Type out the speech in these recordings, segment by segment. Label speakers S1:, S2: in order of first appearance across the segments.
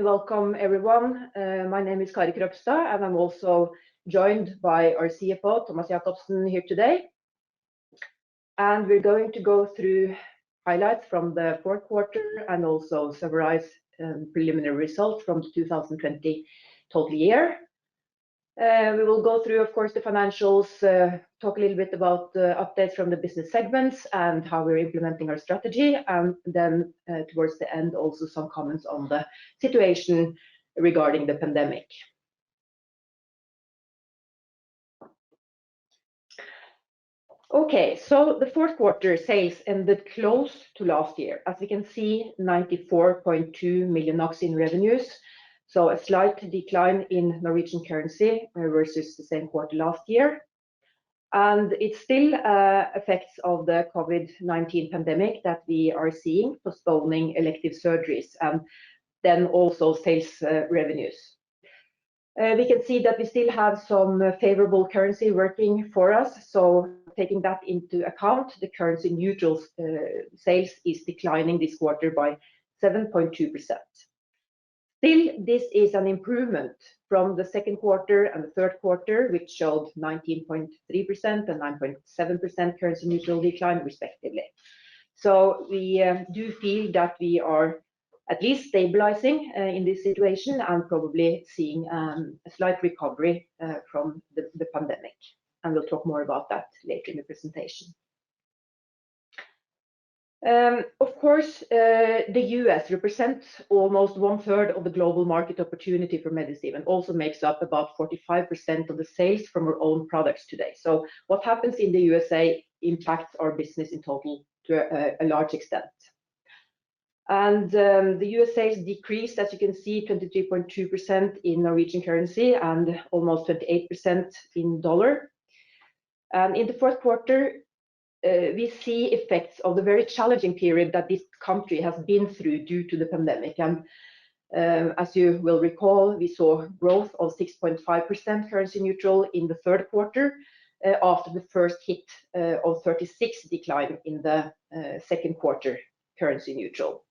S1: Welcome everyone. My name is Kari Krogstad and I'm also joined by our CFO Thomas Jakobsen here today. And we're going to go through highlights from the fourth quarter and also summarize preliminary results from the 2020 total year. We will go through, of course, the financials, talk a little bit about the updates from the business segments and how we're implementing our strategy, and then towards the end also some comments on the situation regarding the pandemic. Okay, so the fourth quarter sales ended close to last year. As we can see, 94.2 million NOK in revenues. So a slight decline in Norwegian currency versus the same quarter last year. And it's still effects of the COVID-19 pandemic that we are seeing, postponing elective surgeries and then also sales revenues. We can see that we still have some favorable currency working for us. So taking that into account, the currency neutral sales is declining this quarter by 7.2%. Still, this is an improvement from the second quarter and the third quarter, which showed 19.3% and 9.7% currency neutral decline, respectively. So we do feel that we are at least stabilizing in this situation and probably seeing a slight recovery from the pandemic. And we'll talk more about that later in the presentation. Of course, the US represents almost 1/3 of the global market opportunity for Medistim and also makes up about 45% of the sales from our own products today. So what happens in the USA impacts our business in total to a large extent. And the US sales decreased, as you can see, 23.2% in Norwegian currency and almost 28% in dollar. And in the fourth quarter, we see effects of the very challenging period that this country has been through due to the pandemic. And as you will recall, we saw growth of 6.5% currency neutral in the third quarter after the first hit of 36% decline in the second quarter currency neutral.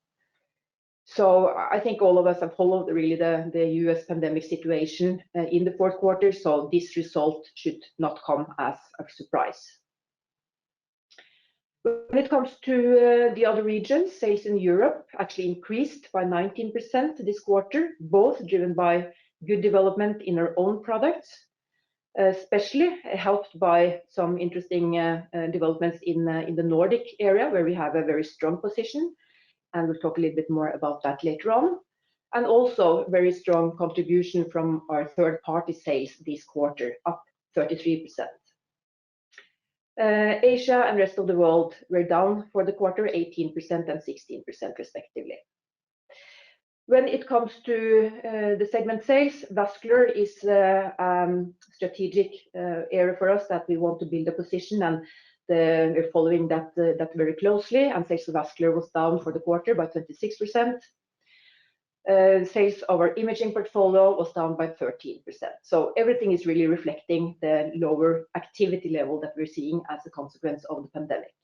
S1: So I think all of us have followed really the US pandemic situation in the fourth quarter, so this result should not come as a surprise. When it comes to the other regions, sales in Europe actually increased by 19% this quarter, both driven by good development in our own products, especially helped by some interesting developments in the Nordic area where we have a very strong position. And we'll talk a little bit more about that later on. And also very strong contribution from our third-party sales this quarter, up 33%. Asia and rest of the world were down for the quarter, 18% and 16% respectively. When it comes to the segment sales, vascular is a strategic area for us that we want to build a position, and we're following that very closely. And sales of vascular was down for the quarter by 26%. Sales of our imaging portfolio was down by 13%. So everything is really reflecting the lower activity level that we're seeing as a consequence of the pandemic.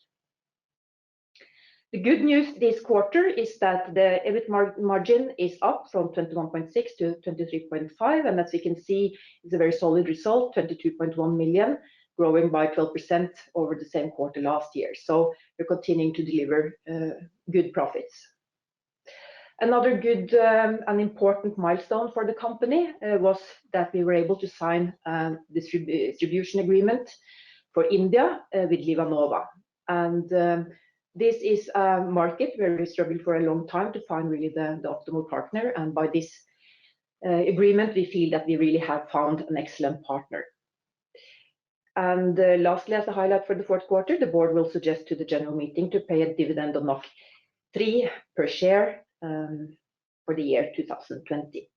S1: The good news this quarter is that the EBIT margin is up from 21.6 to 23.5, and as we can see, it's a very solid result, 22.1 million, growing by 12% over the same quarter last year. So we're continuing to deliver good profits. Another good and important milestone for the company was that we were able to sign a distribution agreement for India with LivaNova. And this is a market where we struggled for a long time to find really the optimal partner. And by this agreement, we feel that we really have found an excellent partner. And lastly, as a highlight for the fourth quarter, the board will suggest to the general meeting to pay a dividend of 3 per share for the year 2020.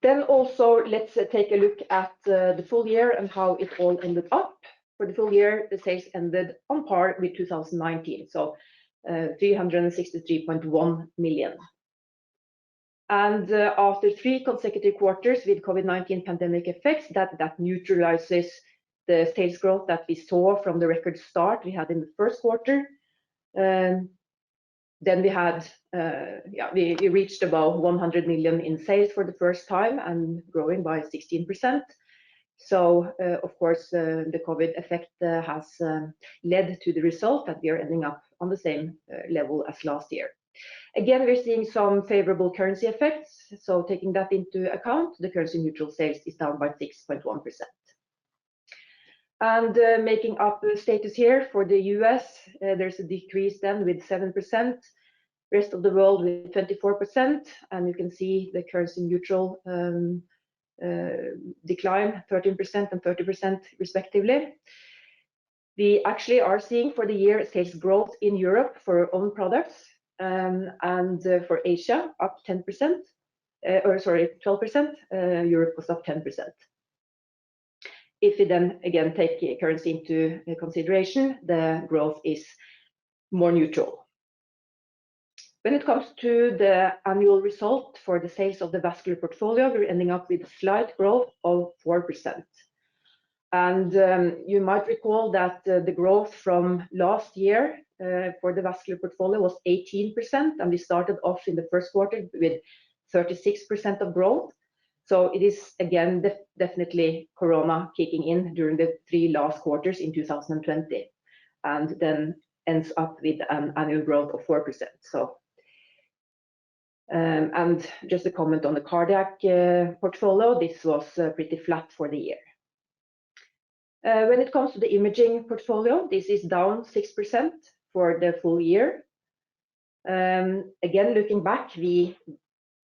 S1: Then also let's take a look at the full year and how it all ended up. For the full year, the sales ended on par with 2019, so 363.1 million. And after 3 consecutive quarters with COVID-19 pandemic effects, that neutralizes the sales growth that we saw from the record start we had in the first quarter. Then we reached about 100 million in sales for the first time and growing by 16%. So of course the COVID effect has led to the result that we are ending up on the same level as last year. Again, we're seeing some favorable currency effects. So taking that into account, the currency neutral sales is down by 6.1%. And making up the status here for the US, there's a decrease then with 7%, rest of the world with 24%, and you can see the currency neutral decline 13% and 30% respectively. We actually are seeing for the year sales growth in Europe for our own products, and for Asia up 10%, 12%, Europe was up 10%. If we then again take currency into consideration, the growth is more neutral. When it comes to the annual result for the sales of the vascular portfolio, we're ending up with a slight growth of 4%. And you might recall that the growth from last year for the vascular portfolio was 18%, and we started off in the first quarter with 36% of growth. So it is again definitely Corona kicking in during the 3 last quarters in 2020, and then ends up with an annual growth of 4%. So, and just a comment on the cardiac portfolio, this was pretty flat for the year. When it comes to the imaging portfolio, this is down 6% for the full year. Again, looking back, we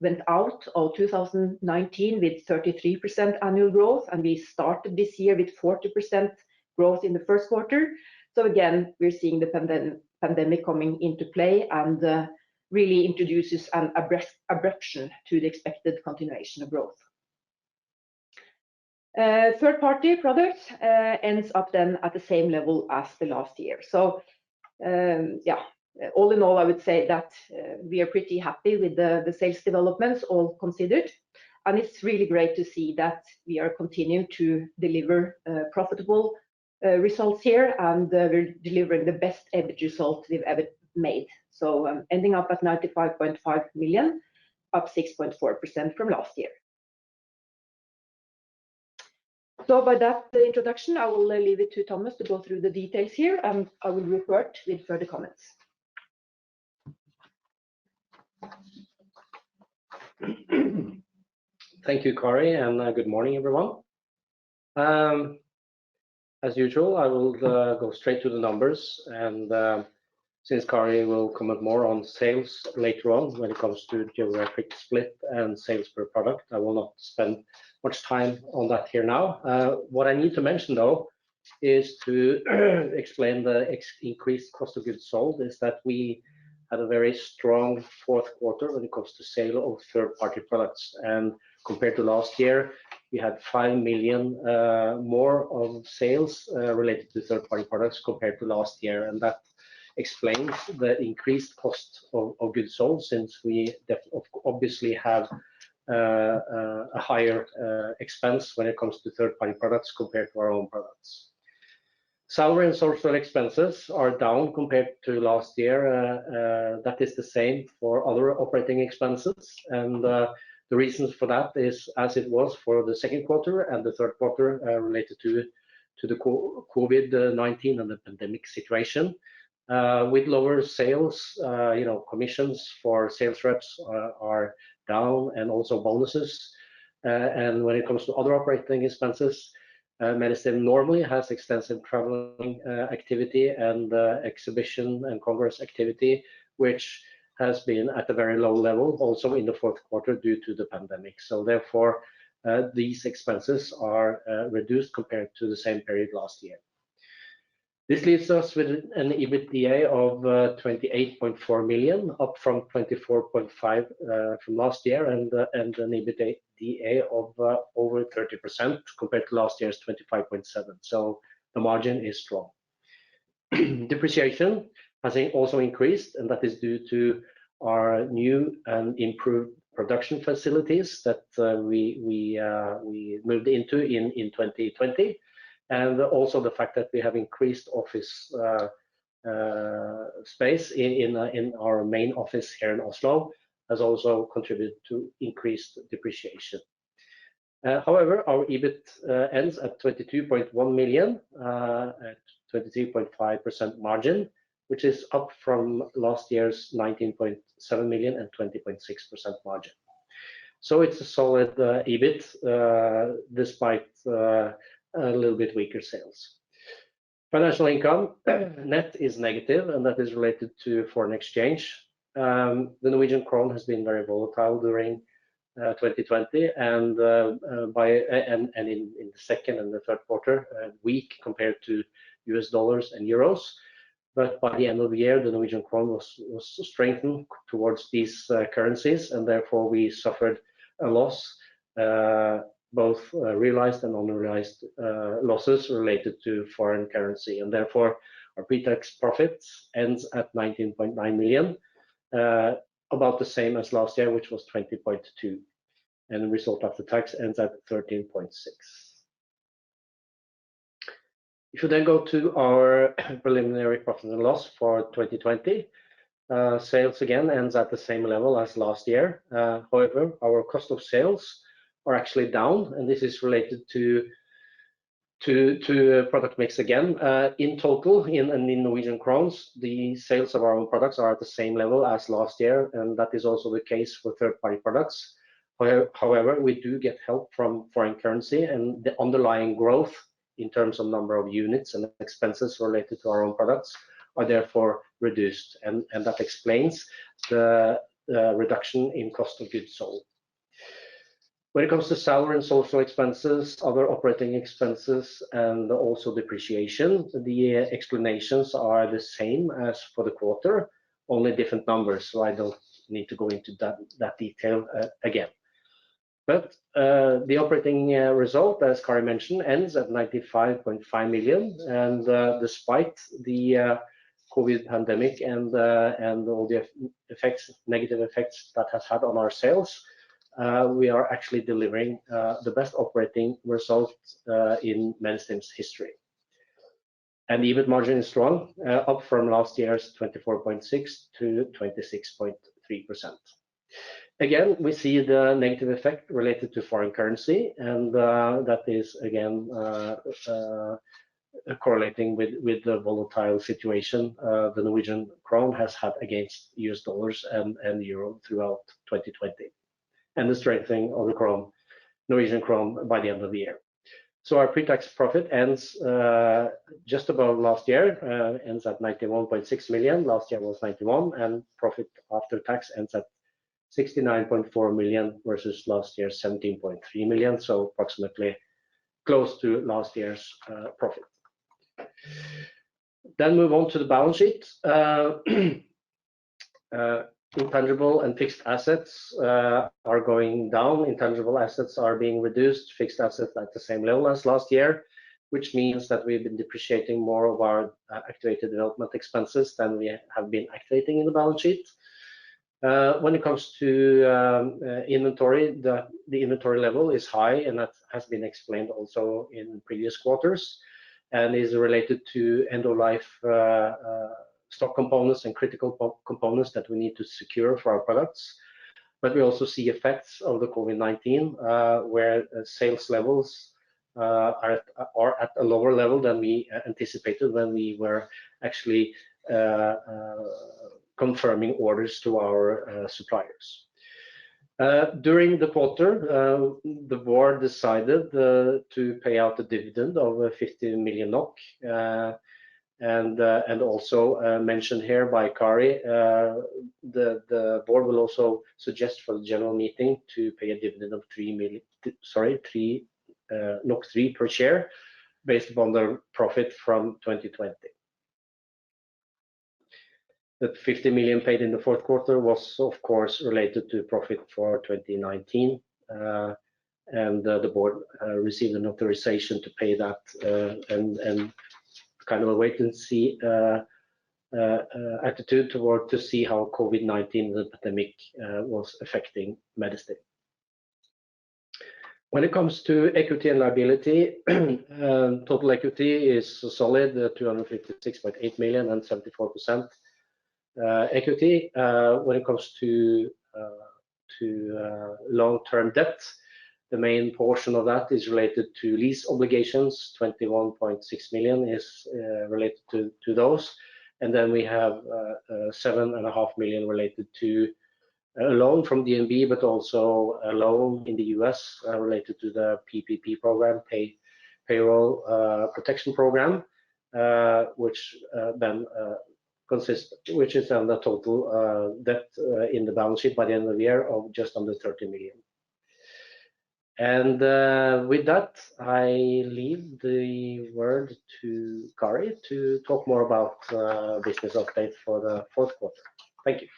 S1: went out of 2019 with 33% annual growth, and we started this year with 40% growth in the first quarter. So again, we're seeing the pandemic coming into play and really introduces an abruption to the expected continuation of growth. Third-party products ends up then at the same level as the last year. So yeah, all in all, I would say that we are pretty happy with the sales developments, all considered. And it's really great to see that we are continuing to deliver profitable results here, and we're delivering the best EBIT result we've ever made. So ending up at 95.5 million, up 6.4% from last year. So by that introduction, I will leave it to Thomas to go through the details here, and I will revert with further comments.
S2: Thank you, Kari, and good morning, everyone. As usual, I will go straight to the numbers, and since Kari will comment more on sales later on when it comes to geographic split and sales per product, I will not spend much time on that here now. What I need to mention, though, is to explain the increased cost of goods sold, is that we had a very strong fourth quarter when it comes to sale of third-party products. And compared to last year, we had 5 million more of sales related to third-party products compared to last year. And that explains the increased cost of goods sold, since we obviously have a higher expense when it comes to third-party products compared to our own products. Salary and social expenses are down compared to last year. That is the same for other operating expenses, and the reasons for that is as it was for the second quarter and the third quarter related to the COVID-19 and the pandemic situation. With lower sales, commissions for sales reps are down, and also bonuses. And when it comes to other operating expenses, medicine normally has extensive traveling activity and exhibition and congress activity, which has been at a very low level also in the fourth quarter due to the pandemic. So therefore, these expenses are reduced compared to the same period last year. This leaves us with an EBITDA of 28.4 million, up from 24.5 from last year, and an EBITDA of over 30% compared to last year's 25.7. So the margin is strong. Depreciation has also increased, and that is due to our new and improved production facilities that we moved into in 2020. And also the fact that we have increased office space in our main office here in Oslo has also contributed to increased depreciation. However, our EBIT ends at 22.1 million at 23.5% margin, which is up from last year's 19.7 million and 20.6% margin. So it's a solid EBIT despite a little bit weaker sales. Financial income net is negative, and that is related to foreign exchange. The Norwegian krone has been very volatile during 2020, and in the second and the third quarter, weak compared to US dollars and euros. But by the end of the year, the Norwegian krone was strengthened towards these currencies, and therefore we suffered a loss, both realized and unrealized losses related to foreign currency, and therefore our pre-tax profits ends at 19.9 million, about the same as last year, which was 20.2, and the result after tax ends at 13.6. If you then go to our preliminary profit and loss for 2020, sales again ends at the same level as last year. However, our cost of sales are actually down, and this is related to product mix again. In total, in Norwegian crowns, the sales of our own products are at the same level as last year, and that is also the case for third-party products. However, we do get help from foreign currency, and the underlying growth in terms of number of units and expenses related to our own products are therefore reduced, and that explains the reduction in cost of goods sold. When it comes to salary and social expenses, other operating expenses, and also depreciation, the explanations are the same as for the quarter, only different numbers, so I don't need to go into that detail again. But the operating result, as Kari mentioned, ends at 95.5 million, and despite the COVID pandemic and all the negative effects that has had on our sales, we are actually delivering the best operating result in Medistim's history. And the EBIT margin is strong, up from last year's 24.6 to 26.3%. Again, we see the negative effect related to foreign currency, and that is again correlating with the volatile situation the Norwegian krone has had against US dollars and euro throughout 2020, and the strengthening of the Norwegian krone by the end of the year. So our pre-tax profit ends just above last year, ends at 91.6 million. Last year was 91, and profit after tax ends at 69.4 million versus last year's 17.3 million, so approximately close to last year's profit. Then move on to the balance sheet. Intangible and fixed assets are going down. Intangible assets are being reduced, fixed assets at the same level as last year, which means that we've been depreciating more of our activated development expenses than we have been activating in the balance sheet. When it comes to inventory, the inventory level is high, and that has been explained also in previous quarters, and is related to end-of-life stock components and critical components that we need to secure for our products. But we also see effects of the COVID-19, where sales levels are at a lower level than we anticipated when we were actually confirming orders to our suppliers. During the quarter, the board decided to pay out a dividend of 50 million NOK, and also mentioned here by Kari, the board will also suggest for the general meeting to pay a dividend of 3 per share based upon the profit from 2020. The 50 million paid in the fourth quarter was, of course, related to profit for 2019, and the board received an authorization to pay that, and kind of a wait-and-see attitude to see how COVID-19, the pandemic, was affecting Medistim. When it comes to equity and liability, total equity is solid, 256.8 million and 74% equity. When it comes to long-term debt, the main portion of that is related to lease obligations. 21.6 million is related to those. And then we have 7.5 million related to a loan from DNB, but also a loan in the US related to the PPP program, Payroll Protection Program, which is then the total debt in the balance sheet by the end of the year of just under 30 million. And with that, I leave the word to Kari to talk more about business update for the fourth quarter. Thank you.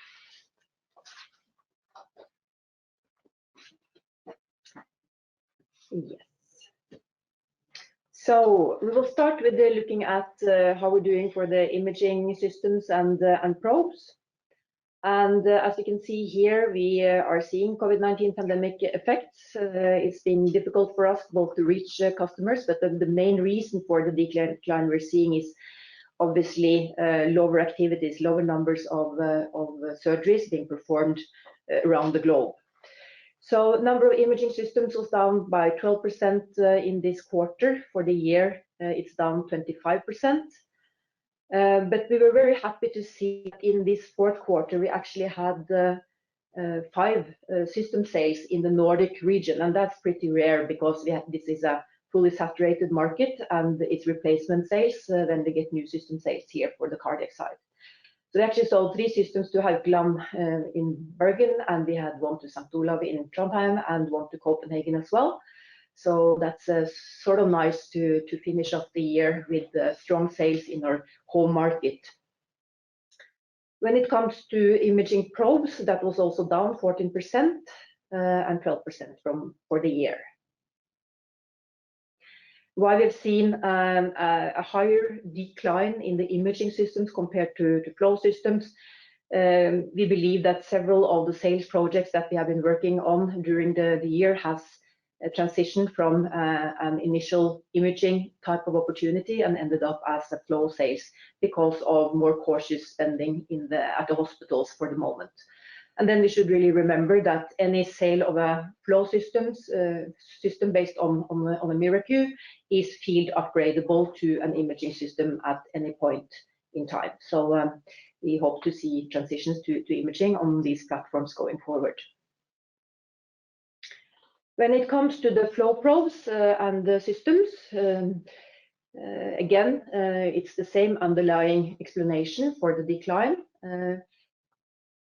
S1: Yes. So we will start with looking at how we're doing for the imaging systems and probes. And as you can see here, we are seeing COVID-19 pandemic effects. It's been difficult for us both to reach customers, but the main reason for the decline we're seeing is obviously lower activities, lower numbers of surgeries being performed around the globe. So number of imaging systems was down by 12% in this quarter. For the year, it's down 25%. But we were very happy to see in this fourth quarter, we actually had 5 system sales in the Nordic region. And that's pretty rare because this is a fully saturated market and it's replacement sales. Then we get new system sales here for the cardiac side. So we actually sold 3 systems to Haukeland in Bergen, and we had 1 to St. Olav in Trondheim and 1 to Copenhagen as well. So that's sort of nice to finish off the year with strong sales in our home market. When it comes to imaging probes, that was also down 14% and 12% for the year. While we've seen a higher decline in the imaging systems compared to flow systems, we believe that several of the sales projects that we have been working on during the year has transitioned from an initial imaging type of opportunity and ended up as a flow sales because of more cautious spending at the hospitals for the moment. And then we should really remember that any sale of a flow system based on a MiraQ is field upgradable to an imaging system at any point in time. So we hope to see transitions to imaging on these platforms going forward. When it comes to the flow probes and the systems, again, it's the same underlying explanation for the decline.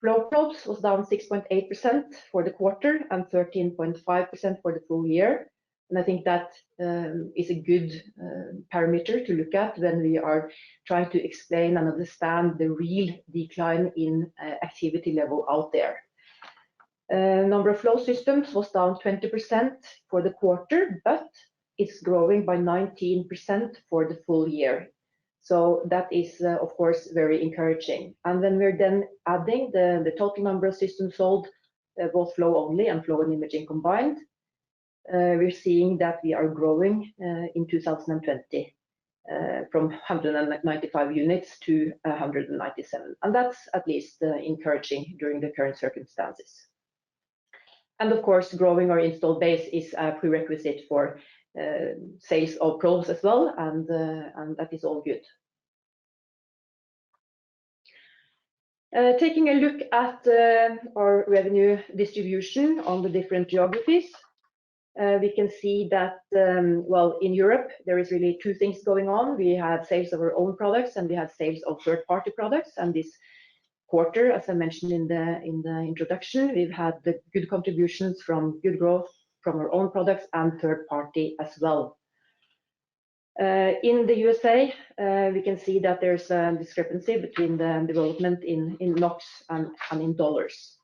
S1: Flow probes was down 6.8% for the quarter and 13.5% for the full year. And I think that is a good parameter to look at when we are trying to explain and understand the real decline in activity level out there. Number of flow systems was down 20% for the quarter, but it's growing by 19% for the full year. So that is, of course, very encouraging. And when we're then adding the total number of systems sold, both flow only and flow and imaging combined, we're seeing that we are growing in 2020 from 195 units to 197. And that's at least encouraging during the current circumstances. And of course, growing our installed base is a prerequisite for sales of probes as well, and that is all good. Taking a look at our revenue distribution on the different geographies, we can see that, well, in Europe, there is really 2 things going on. We have sales of our own products and we have sales of third-party products. And this quarter, as I mentioned in the introduction, we've had the good contributions from good growth from our own products and third party as well. In the USA, we can see that there's a discrepancy between the development in NOK and in dollars.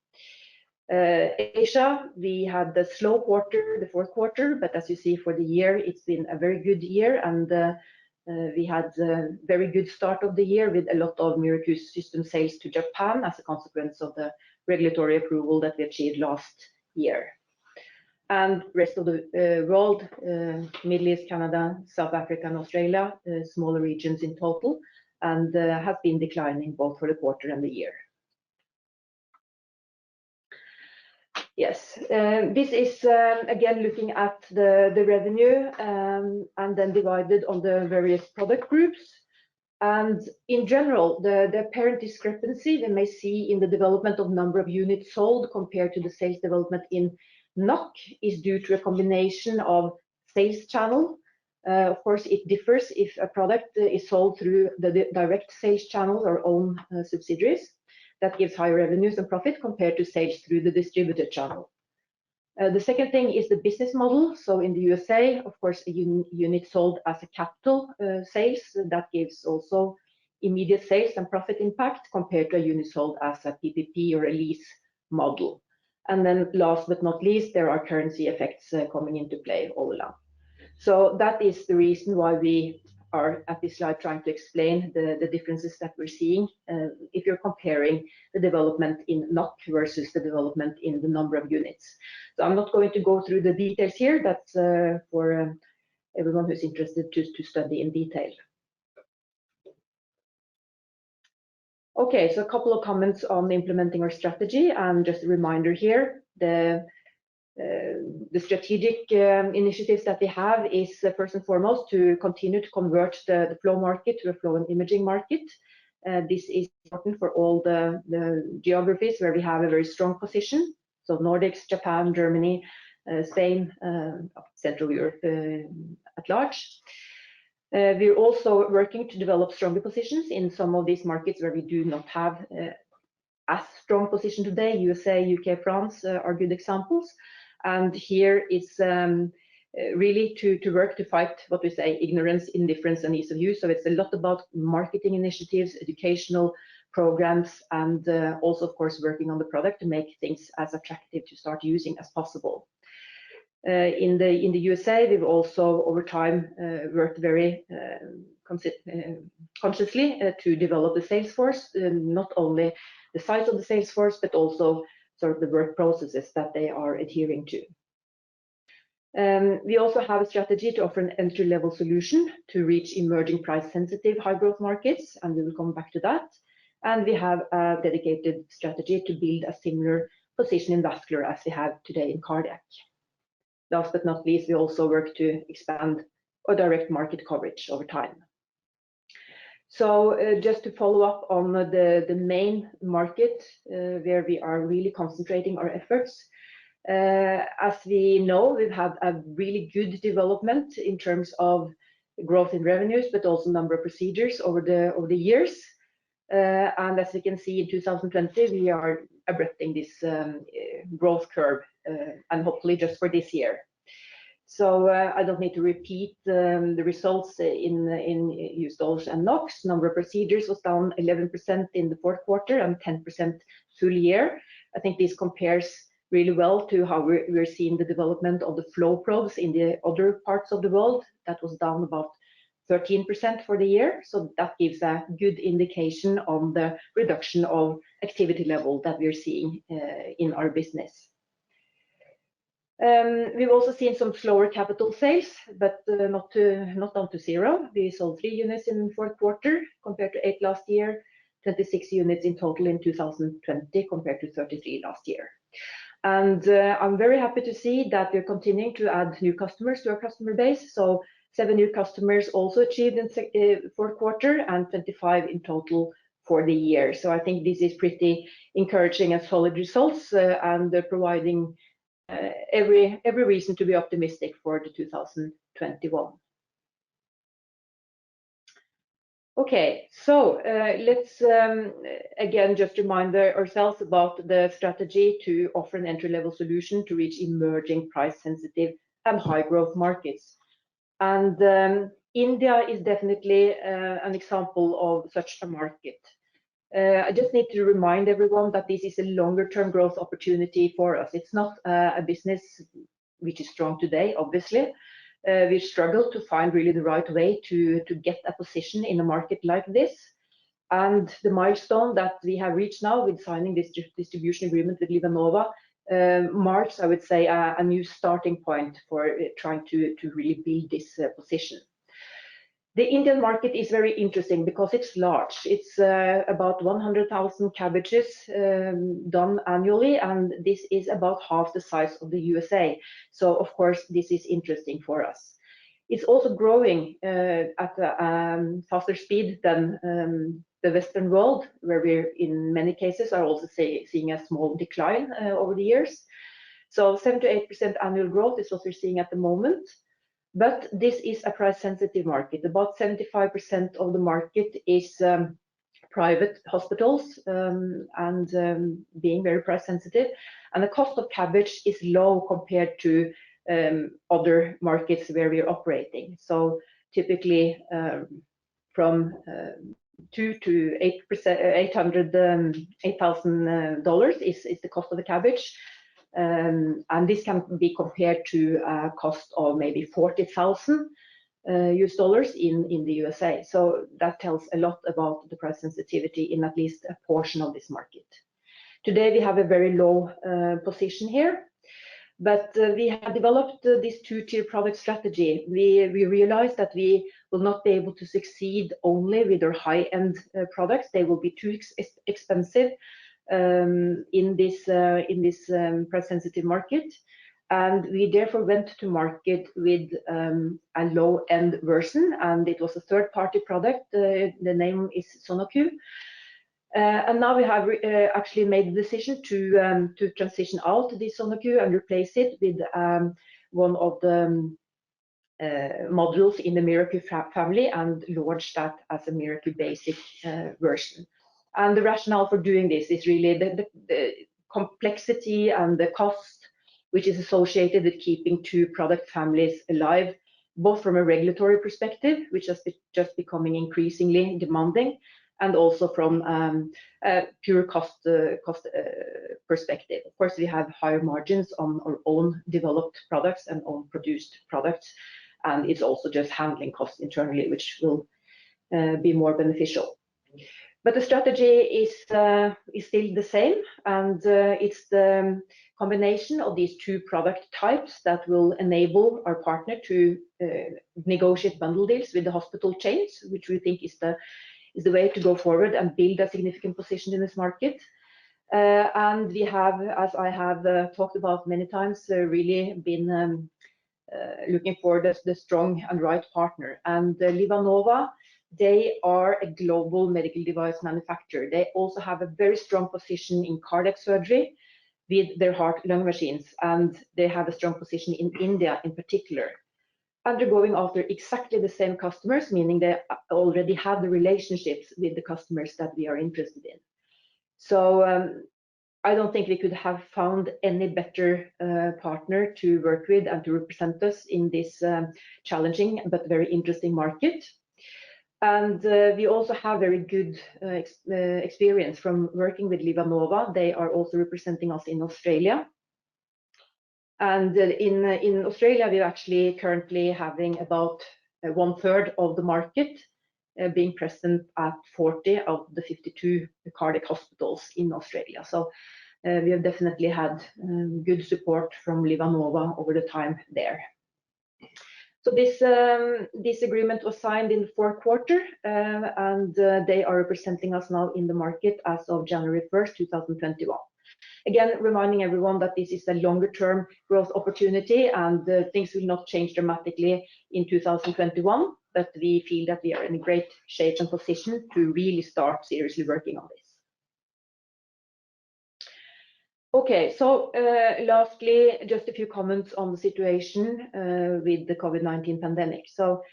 S1: Asia, we had the slow quarter, the fourth quarter, but as you see for the year, it's been a very good year, and we had a very good start of the year with a lot of MiraQ system sales to Japan as a consequence of the regulatory approval that we achieved last year. and rest of the world, Middle East, Canada, South Africa, and Australia, smaller regions in total, and have been declining both for the quarter and the year. Yes, this is again looking at the revenue and then divided on the various product groups. And in general, the apparent discrepancy we may see in the development of number of units sold compared to the sales development in NOK is due to a combination of sales channel. Of course, it differs if a product is sold through the direct sales channel or own subsidiaries. That gives higher revenues and profit compared to sales through the distributor channel. The second thing is the business model. So in the USA, of course, a unit sold as a capital sales, that gives also immediate sales and profit impact compared to a unit sold as a PPP or a lease model. And then last but not least, there are currency effects coming into play all along. So that is the reason why we are at this slide trying to explain the differences that we're seeing if you're comparing the development in NOK versus the development in the number of units. So I'm not going to go through the details here. That's for everyone who's interested to study in detail. Okay, so a couple of comments on implementing our strategy, and just a reminder here, the strategic initiatives that we have is first and foremost to continue to convert the flow market to a flow and imaging market. This is important for all the geographies where we have a very strong position. So Nordics, Japan, Germany, Spain, Central Europe at large. We're also working to develop stronger positions in some of these markets where we do not have as strong position today. USA, UK, France are good examples. And here it's really to work to fight what we say ignorance, indifference, and ease of use. So it's a lot about marketing initiatives, educational programs, and also, of course, working on the product to make things as attractive to start using as possible. In the USA, we've also over time worked very consciously to develop the sales force, not only the size of the sales force, but also sort of the work processes that they are adhering to. We also have a strategy to offer an entry-level solution to reach emerging price-sensitive high-growth markets, and we will come back to that. And we have a dedicated strategy to build a similar position in vascular as we have today in cardiac. Last but not least, we also work to expand our direct market coverage over time. So just to follow up on the main market where we are really concentrating our efforts. As we know, we've had a really good development in terms of growth in revenues, but also number of procedures over the years. And as you can see in 2020, we are abreasting this growth curve, and hopefully just for this year. So I don't need to repeat the results in US dollars and NOK. Number of procedures was down 11% in the fourth quarter and 10% full year. I think this compares really well to how we're seeing the development of the flow probes in the other parts of the world. That was down about 13% for the year. So that gives a good indication on the reduction of activity level that we're seeing in our business. We've also seen some slower capital sales, but not down to zero. We sold 3 units in the fourth quarter compared to 8 last year, 26 units in total in 2020 compared to 33 last year. And I'm very happy to see that we're continuing to add new customers to our customer base. So 7 new customers also achieved in fourth quarter and 25 in total for the year. So I think this is pretty encouraging and solid results and providing every reason to be optimistic for the 2021. Okay, so let's again just remind ourselves about the strategy to offer an entry-level solution to reach emerging price-sensitive and high-growth markets. And India is definitely an example of such a market. I just need to remind everyone that this is a longer-term growth opportunity for us. It's not a business which is strong today, obviously. We struggle to find really the right way to get a position in a market like this. And the milestone that we have reached now with signing this distribution agreement with LivaNova marks, I would say, a new starting point for trying to really build this position. The Indian market is very interesting because it's large. It's about 100,000 cabbages done annually, and this is about half the size of the USA. So of course, this is interesting for us. It's also growing at a faster speed than the Western world, where we're in many cases are also seeing a small decline over the years. So 7 to 8% annual growth is what we're seeing at the moment. But this is a price-sensitive market. About 75% of the market is private hospitals and being very price-sensitive. And the cost of cabbage is low compared to other markets where we're operating. So typically from $2,000 to $8,000 is the cost of the cabbage. And this can be compared to a cost of maybe $40,000 US in the USA. So that tells a lot about the price sensitivity in at least a portion of this market. Today we have a very low position here, but we have developed this two-tier product strategy. We realized that we will not be able to succeed only with our high-end products. They will be too expensive in this price-sensitive market, and we therefore went to market with a low-end version, and it was a third-party product. The name is Sonoku, and now we have actually made the decision to transition out this Sonoku and replace it with one of the modules in the Miracle family and launch that as a Miracle Basic version. And the rationale for doing this is really the complexity and the cost which is associated with keeping two product families alive, both from a regulatory perspective, which is just becoming increasingly demanding, and also from a pure cost perspective. Of course, we have higher margins on our own developed products and own produced products, and it's also just handling costs internally, which will be more beneficial. But the strategy is still the same, and it's the combination of these two product types that will enable our partner to negotiate bundle deals with the hospital chains, which we think is the way to go forward and build a significant position in this market. And we have, as I have talked about many times, really been looking for the strong and right partner. And LivaNova, they are a global medical device manufacturer. They also have a very strong position in cardiac surgery with their heart-lung machines, and they have a strong position in India in particular. And they're going after exactly the same customers, meaning they already have the relationships with the customers that we are interested in. So I don't think we could have found any better partner to work with and to represent us in this challenging but very interesting market. And we also have very good experience from working with LivaNova. They are also representing us in Australia. And in Australia, we're actually currently having about 1/3 of the market, being present at 40 of the 52 cardiac hospitals in Australia. So we have definitely had good support from LivaNova over the time there. So this agreement was signed in the fourth quarter, and they are representing us now in the market as of January 1st, 2021. Again, reminding everyone that this is a longer-term growth opportunity, and things will not change dramatically in 2021, but we feel that we are in a great shape and position to really start seriously working on this. Okay, so lastly, just a few comments on the situation with the COVID-19 pandemic. So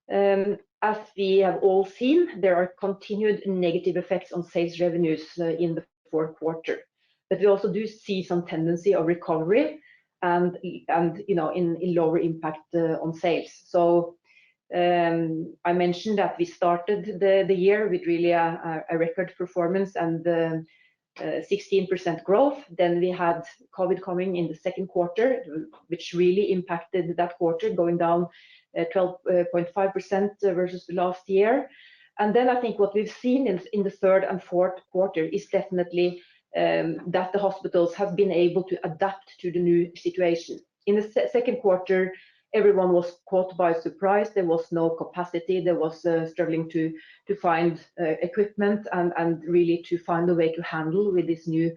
S1: as we have all seen, there are continued negative effects on sales revenues in the fourth quarter. But we also do see some tendency of recovery and in lower impact on sales. So I mentioned that we started the year with really a record performance and 16% growth. Then we had COVID coming in the second quarter, which really impacted that quarter, going down 12.5% versus the last year. And then I think what we've seen in the third and fourth quarter is definitely that the hospitals have been able to adapt to the new situation. In the second quarter, everyone was caught by surprise. There was no capacity. There was struggling to find equipment and really to find a way to handle with this new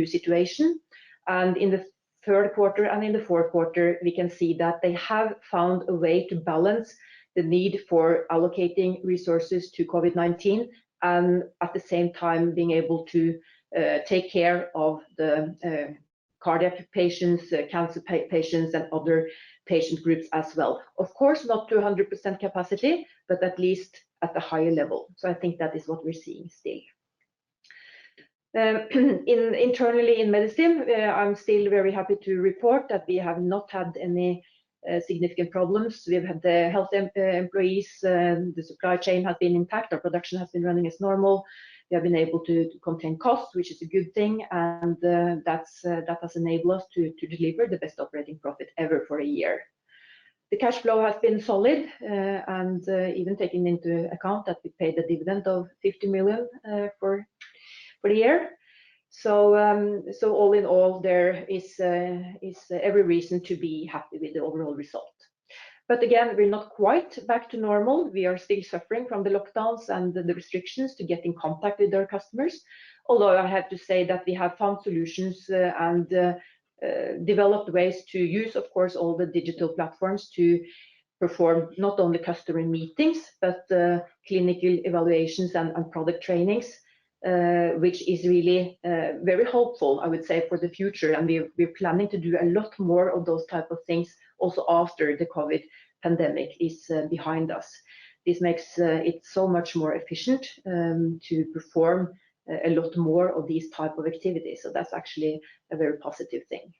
S1: situation. And in the third quarter and in the fourth quarter, we can see that they have found a way to balance the need for allocating resources to COVID-19 and at the same time being able to take care of the cardiac patients, cancer patients, and other patient groups as well. Of course, not to 100% capacity, but at least at a higher level. So I think that is what we're seeing still. Internally in medicine, I'm still very happy to report that we have not had any significant problems. We've had the health employees, the supply chain has been intact, our production has been running as normal. We have been able to contain costs, which is a good thing, and that has enabled us to deliver the best operating profit ever for a year. The cash flow has been solid, and even taking into account that we paid a dividend of 50 million for the year. So all in all, there is every reason to be happy with the overall result. But again, we're not quite back to normal. We are still suffering from the lockdowns and the restrictions to get in contact with our customers. Although I have to say that we have found solutions and developed ways to use, of course, all the digital platforms to perform not only customer meetings, but clinical evaluations and product trainings, which is really very hopeful, I would say, for the future. And we're planning to do a lot more of those type of things also after the COVID pandemic is behind us. This makes it so much more efficient to perform a lot more of these type of activities. So that's actually a very positive thing.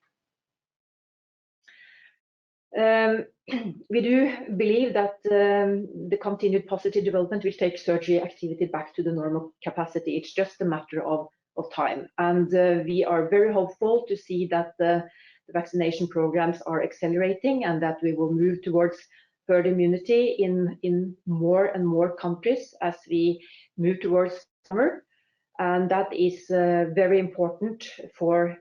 S1: We do believe that the continued positive development will take surgery activity back to the normal capacity. It's just a matter of time. And we are very hopeful to see that the vaccination programs are accelerating and that we will move towards herd immunity in more and more countries as we move towards summer. And that is very important for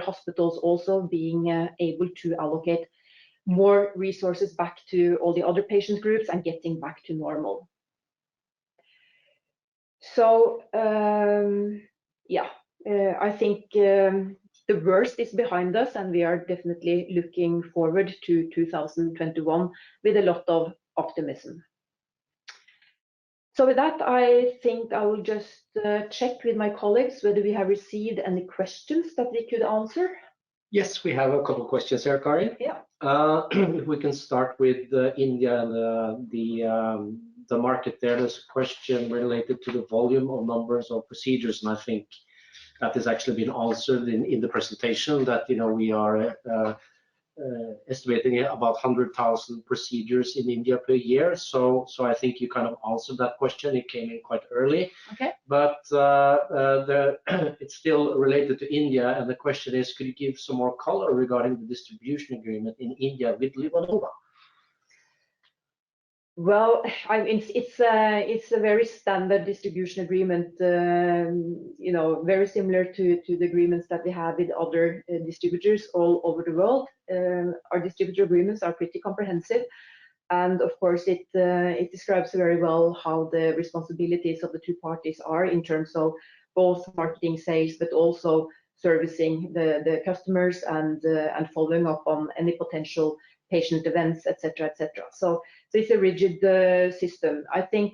S1: hospitals also being able to allocate more resources back to all the other patient groups and getting back to normal. So I think the worst is behind us, and we are definitely looking forward to 2021 with a lot of optimism. So with that, I think I will just check with my colleagues whether we have received any questions that we could answer.
S2: Yes, we have a couple of questions here, Kari.
S1: Yeah.
S2: If we can start with India and the market there. There's a question related to the volume of numbers of procedures, and I think that has actually been answered in the presentation. That we are estimating about 100,000 procedures in India per year. So I think you kind of answered that question. It came in quite early.
S1: Okay.
S2: But it's still related to India, and the question is, could you give some more color regarding the distribution agreement in India with LivaNova?
S1: Well, I mean, it's a very standard distribution agreement, very similar to the agreements that we have with other distributors all over the world. Our distributor agreements are pretty comprehensive, and of course, it describes very well how the responsibilities of the two parties are in terms of both marketing, sales, but also servicing the customers and following up on any potential patient events, etc., etc. So it's a rigid system. I think,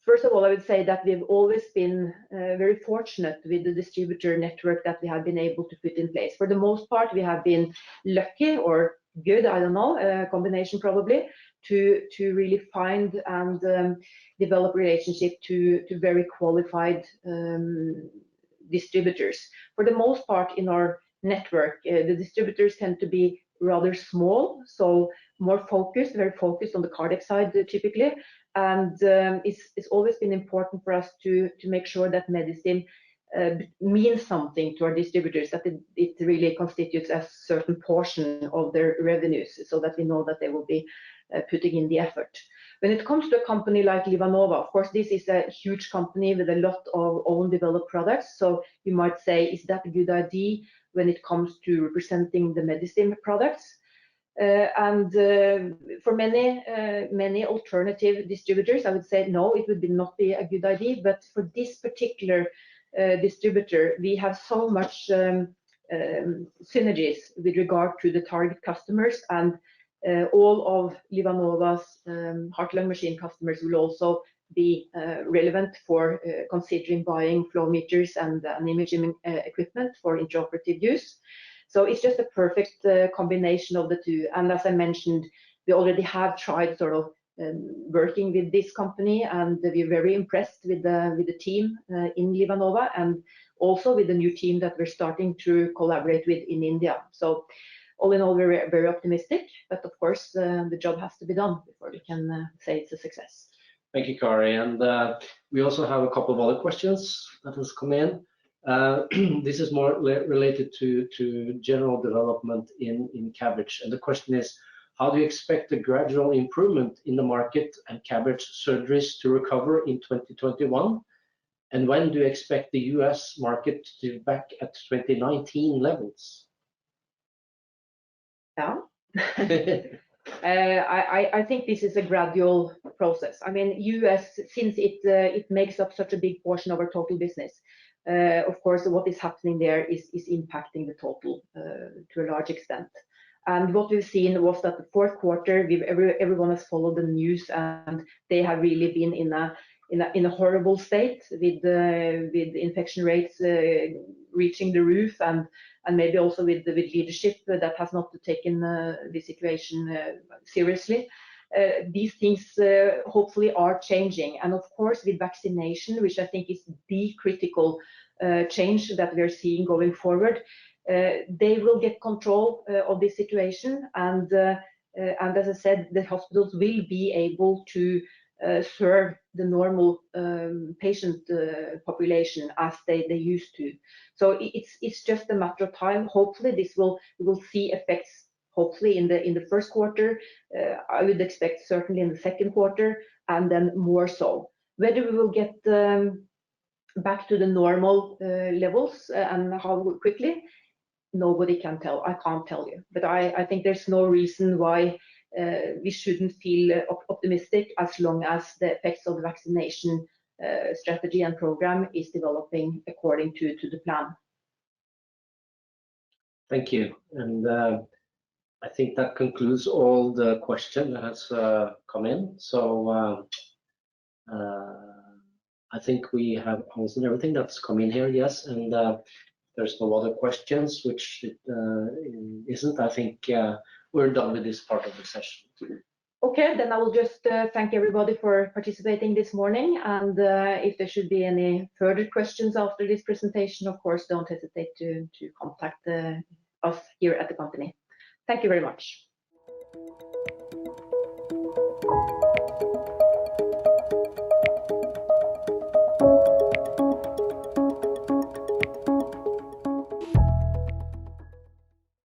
S1: first of all, I would say that we've always been very fortunate with the distributor network that we have been able to put in place. For the most part, we have been lucky or good, I don't know, a combination probably, to really find and develop relationship to very qualified distributors. For the most part in our network, the distributors tend to be rather small, so more focused, very focused on the cardiac side typically. And it's always been important for us to make sure that medicine means something to our distributors, that it really constitutes a certain portion of their revenues, so that we know that they will be putting in the effort. When it comes to a company like LivaNova, of course, this is a huge company with a lot of own developed products. So you might say, is that a good idea when it comes to representing the medicine products? For many alternative distributors, I would say no, it would not be a good idea. But for this particular distributor, we have so much synergies with regard to the target customers, and all of LivaNova's heart-lung machine customers will also be relevant for considering buying flow meters and imaging equipment for intraoperative use. So it's just a perfect combination of the two. And as I mentioned, we already have tried sort of working with this company, and we're very impressed with the team in LivaNova, and also with the new team that we're starting to collaborate with in India. So all in all, we're very optimistic, but of course the job has to be done before we can say it's a success.
S2: Thank you, Kari. And we also have a couple of other questions that has come in. This is more related to general development in CABG. And the question is, how do you expect the gradual improvement in the market and CABG surgeries to recover in 2021? And when do you expect the US market to be back at 2019 levels?
S1: Yeah. I think this is a gradual process. I mean, US, since it makes up such a big portion of our total business, of course, what is happening there is impacting the total to a large extent. And what we've seen was that the fourth quarter, everyone has followed the news, and they have really been in a horrible state with infection rates reaching the roof, and maybe also with leadership that has not taken the situation seriously. These things hopefully are changing, and of course with vaccination, which I think is the critical change that we are seeing going forward, they will get control of this situation, and as I said, the hospitals will be able to serve the normal patient population as they used to. So it's just a matter of time. Hopefully we will see effects, hopefully in the first quarter. I would expect certainly in the second quarter, and then more so. Whether we will get back to the normal levels and how quickly, nobody can tell. I can't tell you, but I think there's no reason why we shouldn't feel optimistic as long as the effects of the vaccination strategy and program is developing according to the plan.
S2: Thank you. And I think that concludes all the questions that has come in. So I think we have answered everything that's come in here, yes. And there's no other questions, which isn't. I think we're done with this part of the session.
S1: Okay, then I will just thank everybody for participating this morning. And if there should be any further questions after this presentation, of course, don't hesitate to contact us here at the company. Thank you very much.